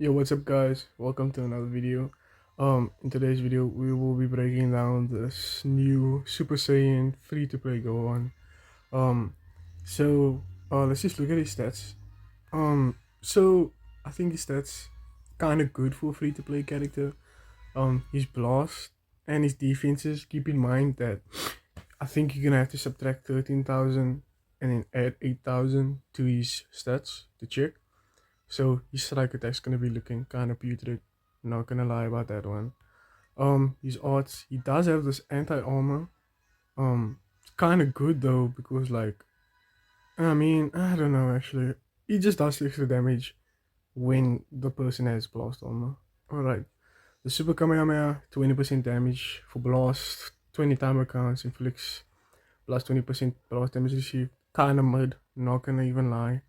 Yo, what's up guys? Welcome to another video. In today's video we will be breaking down this new Super Saiyan free to play Gohan. Um so let's just look at his stats. So I think his stats kinda good for a free to play character. His blast and his defenses, keep in mind that I think you're gonna have to subtract 13,000 and then add 8,000 to his stats to check. So his strike attack's gonna be looking kind of putrid. Not gonna lie about that one. His odds, he does have this anti-armor. It's kind of good though because I don't know actually. He just does extra damage when the person has blast armor. Alright, the Super Kamehameha, 20% damage for blast, 20 timer counts, inflicts plus 20% blast damage received. Kind of mid, not gonna even lie.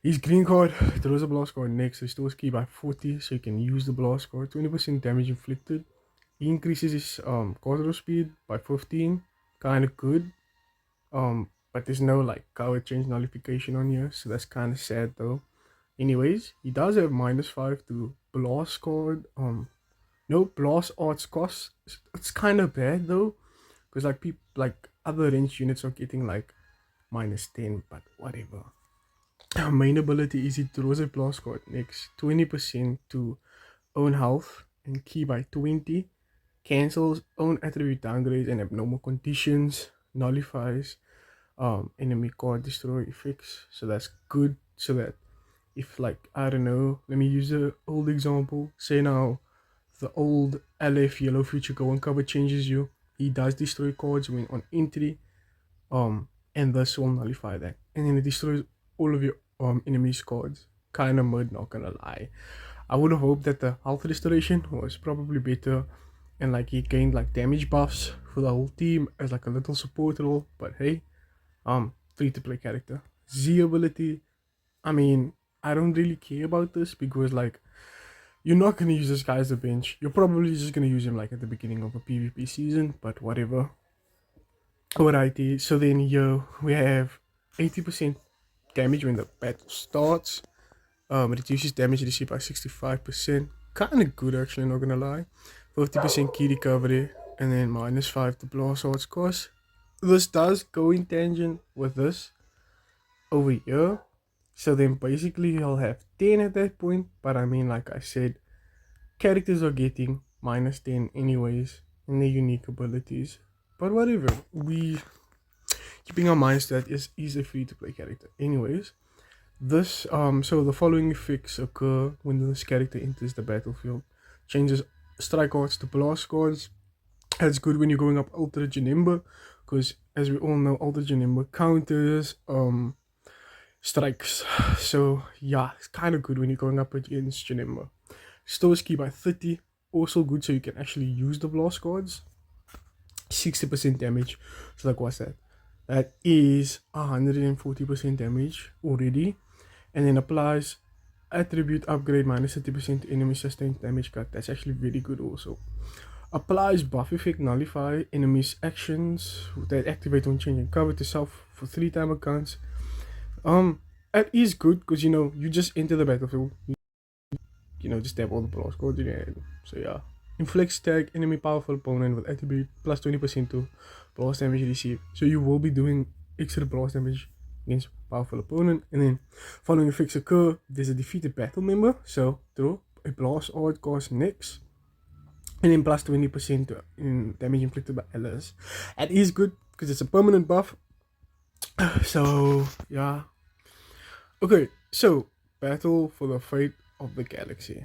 His green card, throws a blast card next, restores ki by 40, so you can use the blast card. 20% damage inflicted. He increases his card draw speed by 15, kind of good. But there's no like color change nullification on here, so that's kind of sad though. Anyways, he does have -5 to blast card. No blast arts cost. It's kind of bad though, because like people like other range units are getting like -10, but whatever. Main ability is he throws a blast card next 20% to own health and key by 20, cancels own attribute downgrades and abnormal conditions, nullifies enemy card destroy effects. So that's good. So that if like I don't know, let me use a old example. Say now the old LF yellow future Gohan cover changes you. He does destroy cards when on entry. And this will nullify that. And then it destroys all of your enemies' cards. Kinda mud, not gonna lie. I would have hoped that the health restoration was probably better and like he gained like damage buffs for the whole team as like a little support role. But hey, free to play character. Z ability, I mean, I don't really care about this because like you're not gonna use this guy as a bench. You're probably just gonna use him like at the beginning of a PvP season, but whatever. Alrighty, so then here we have 80% damage when the battle starts. Reduces damage received by 65%. Kinda good actually, not gonna lie. 50% key recovery, and then -5 to blast arts cost. This does go in tangent with this over here. So then basically he'll have 10 at that point. But I mean, like I said, characters are getting -10 anyways in their unique abilities. But whatever, we keeping our minds that is a free to play character. Anyways, this so the following effects occur when this character enters the battlefield. Changes strike cards to blast cards. That's good when you're going up Ultra Janemba, because as we all know, Ultra Janemba counters strikes. So yeah, it's kind of good when you're going up against Janemba. Stores key by 30, also good so you can actually use the blast cards. 60% damage. So like what's that? That is 140% damage already. And then applies attribute upgrade -30% to enemy sustained damage cut. That's actually very good also. Applies buff effect nullify enemies actions that activate when changing cover to self for 3 timer counts. That is good because you just enter the battlefield. Just have all the blast cards in your hand. So yeah. Inflicts tag enemy powerful opponent with attribute plus 20% to blast damage received. So you will be doing extra blast damage against powerful opponent. And then following effects occur, there's a defeated battle member. So throw a blast art cost next. And then plus 20% in damage inflicted by allies. That is good because it's a permanent buff. So yeah. Okay, so battle for the fate of the galaxy.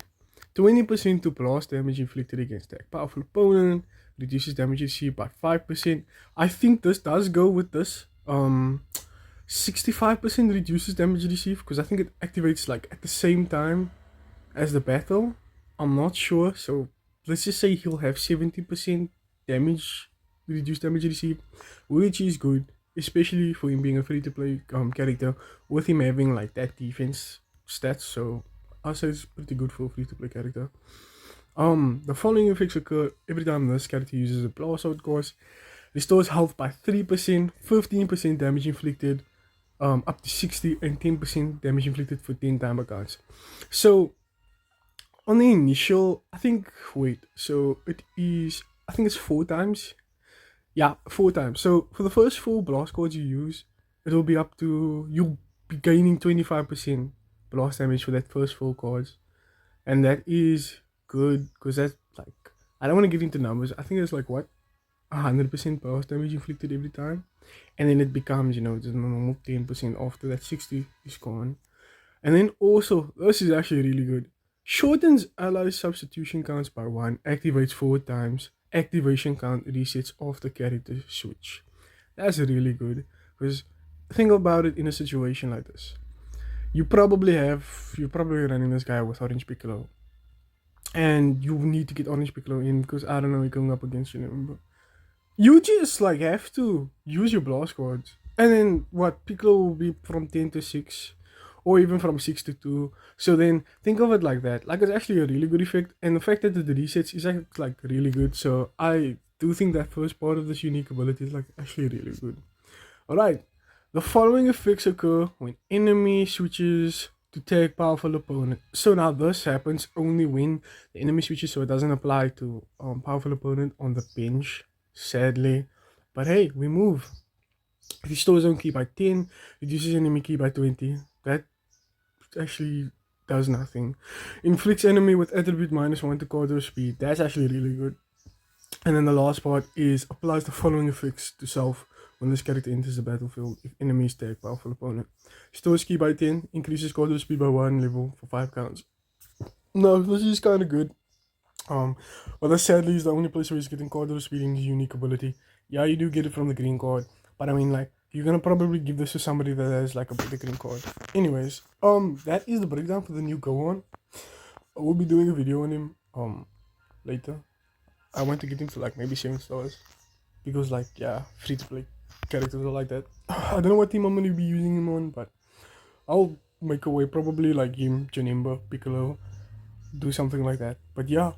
20% to blast damage inflicted against that powerful opponent. Reduces damage received by 5%. I think this does go with this. 65% reduces damage received because I think it activates like at the same time as the battle. I'm not sure, so let's just say he'll have 70% damage, reduced damage received, which is good, especially for him being a free to play character with him having like that defense stats. So I'll say it's pretty good for a free to play character. The following effects occur every time this character uses a blast out course. Restores health by 3%, 15% damage inflicted, up to 60 and 10% damage inflicted for 10 timer counts. So On the initial, I think, wait, so it is, I think it's 4 times. Yeah, 4 times. So for the first 4 blast cards you use, it'll be up to, you'll be gaining 25% blast damage for that first 4 cards. And that is good because that's like, I don't want to get into numbers. I think it's like what? 100% blast damage inflicted every time. And then it becomes, the normal 10% after that 60 is gone. And then also, this is actually really good. Shortens ally substitution counts by 1, activates 4 times, activation count resets after character switch. That's really good. Because think about it in a situation like this. You're probably running this guy with Orange Piccolo. And you need to get Orange Piccolo in because I don't know, you're going up against you, remember? You just like have to use your blast cards. And then what? Piccolo will be from 10 to 6. Or even from 6 to 2. So then think of it like that. Like it's actually a really good effect. And the fact that it resets is like really good. So I do think that first part of this unique ability is like actually really good. Alright. The following effects occur when enemy switches to take powerful opponent. So now this happens only when the enemy switches, so it doesn't apply to powerful opponent on the bench, sadly. But hey, we move. Restores own key by 10, reduces enemy key by 20. That actually does nothing. Inflicts enemy with attribute -1 to card or speed. That's actually really good. And then the last part is applies the following effects to self when this character enters the battlefield if enemies take powerful opponent. Stores key by 10, increases card or speed by 1 level for 5 counts. No, this is kind of good. But that sadly is the only place where he's getting card or speed in his unique ability. Yeah, you do get it from the green card, but I mean, like, you're gonna probably give this to somebody that has like a better green card. Anyways, that is the breakdown for the new Gohan. I will be doing a video on him later. I want to get him to like maybe 7 stars because like yeah, free to play characters are like that. I don't know what team I'm gonna be using him on, but I'll make a way, probably like him, Janemba, Piccolo, do something like that. But yeah,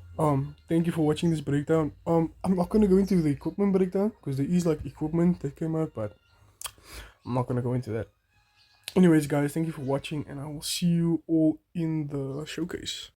thank you for watching this breakdown. I'm not gonna go into the equipment breakdown because there is like equipment that came out, but I'm not gonna go into that. Anyways, guys, thank you for watching, and I will see you all in the showcase.